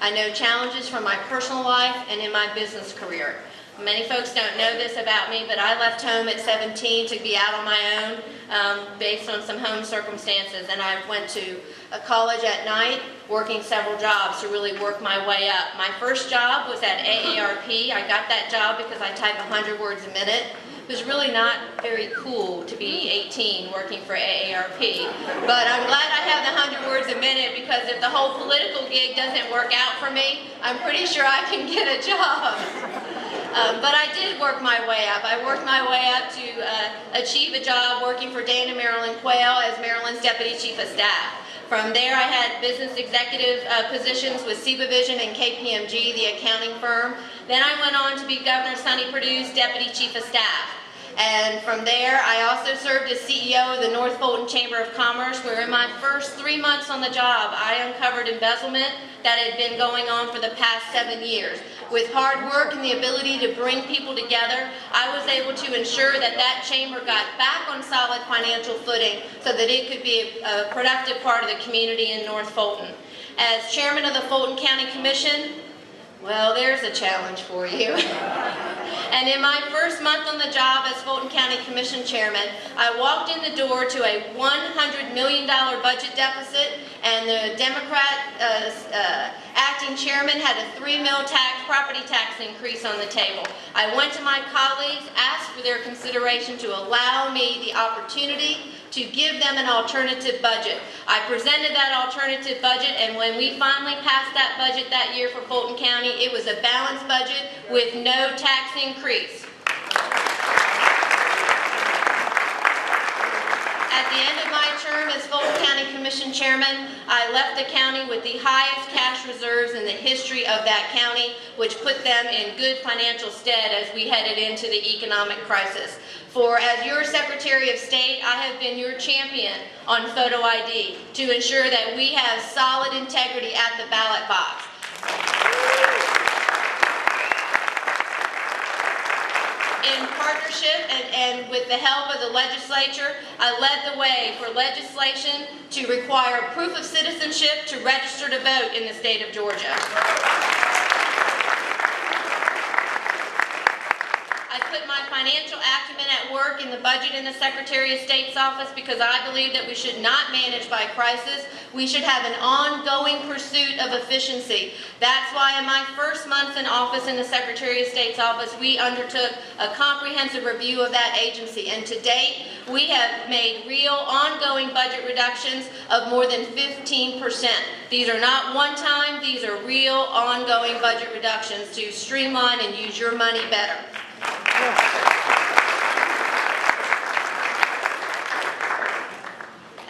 I know challenges from my personal life and in my business career. Many folks don't know this about me, but I left home at 17 to be out on my own based on some home circumstances, and I went to a college at night working several jobs to really work my way up. My first job was at AARP. I got that job because I type 100 words a minute. It was really not very cool to be 18 working for AARP, but I'm glad I have the 100 words a minute, because if the whole political gig doesn't work out for me, I'm pretty sure I can get a job. But I did work my way up. I worked my way up to achieve a job working for Dana Maryland Quayle as Maryland's Deputy Chief of Staff. From there, I had business executive positions with CBaVision and KPMG, the accounting firm. Then I went on to be Governor Sonny Perdue's Deputy Chief of Staff. And from there, I also served as CEO of the North Fulton Chamber of Commerce, where in my first 3 months on the job, I uncovered embezzlement that had been going on for the past 7 years. With hard work and the ability to bring people together, I was able to ensure that that chamber got back on solid financial footing so that it could be a productive part of the community in North Fulton. As chairman of the Fulton County Commission, well, there's a challenge for you. And in my first month on the job as Fulton County Commission Chairman, I walked in the door to a $100 million budget deficit, and the Democrat acting chairman had a $3 million property tax increase on the table. I went to my colleagues, asked for their consideration to allow me the opportunity to give them an alternative budget. I presented that alternative budget, and when we finally passed that budget that year for Fulton County, it was a balanced budget with no tax increase. At the end of my term as Fulton County Commission Chairman, I left the county with the highest cash reserves in the history of that county, which put them in good financial stead as we headed into the economic crisis. For as your Secretary of State, I have been your champion on photo ID to ensure that we have solid integrity at the ballot box. In partnership and with the help of the legislature, I led the way for legislation to require proof of citizenship to register to vote in the state of Georgia. I put my financial acumen at work in the budget in the Secretary of State's office, because I believe that we should not manage by crisis. We should have an ongoing pursuit of efficiency. That's why in my first months in office in the Secretary of State's office, we undertook a comprehensive review of that agency. And to date, we have made real ongoing budget reductions of more than 15%. These are not one-time, these are real ongoing budget reductions to streamline and use your money better.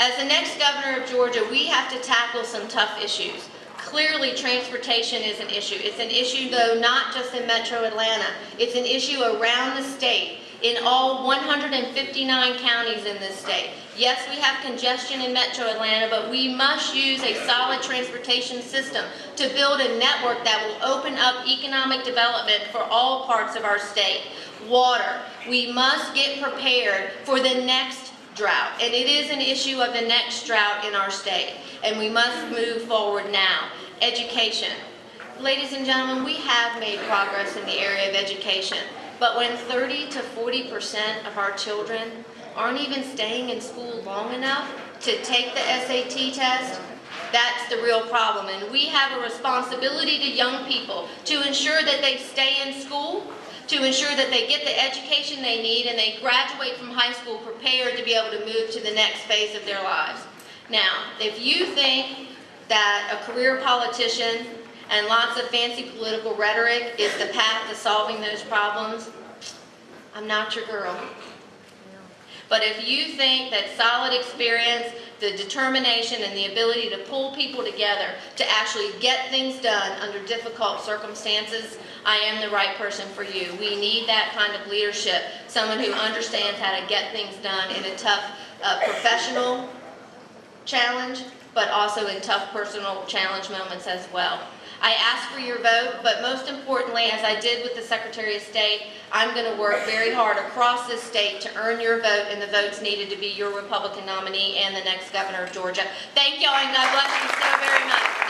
As the next governor of Georgia, we have to tackle some tough issues. Clearly, transportation is an issue. It's an issue, though, not just in Metro Atlanta. It's an issue around the state, in all 159 counties in this state. Yes, we have congestion in Metro Atlanta, but we must use a solid transportation system to build a network that will open up economic development for all parts of our state. Water. We must get prepared for the next drought, and it is an issue of the next drought in our state, and we must move forward now. Education. Ladies and gentlemen, we have made progress in the area of education, but when 30 to 40% of our children aren't even staying in school long enough to take the SAT test, that's the real problem. And we have a responsibility to young people to ensure that they stay in school, to ensure that they get the education they need, and they graduate from high school prepared to be able to move to the next phase of their lives. Now, if you think that a career politician and lots of fancy political rhetoric is the path to solving those problems, I'm not your girl. But if you think that solid experience, the determination, and the ability to pull people together to actually get things done under difficult circumstances, I am the right person for you. We need that kind of leadership, someone who understands how to get things done in a tough professional challenge, but also in tough personal challenge moments as well. I ask for your vote, but most importantly, as I did with the Secretary of State, I'm going to work very hard across this state to earn your vote and the votes needed to be your Republican nominee and the next governor of Georgia. Thank y'all, and God bless you so very much.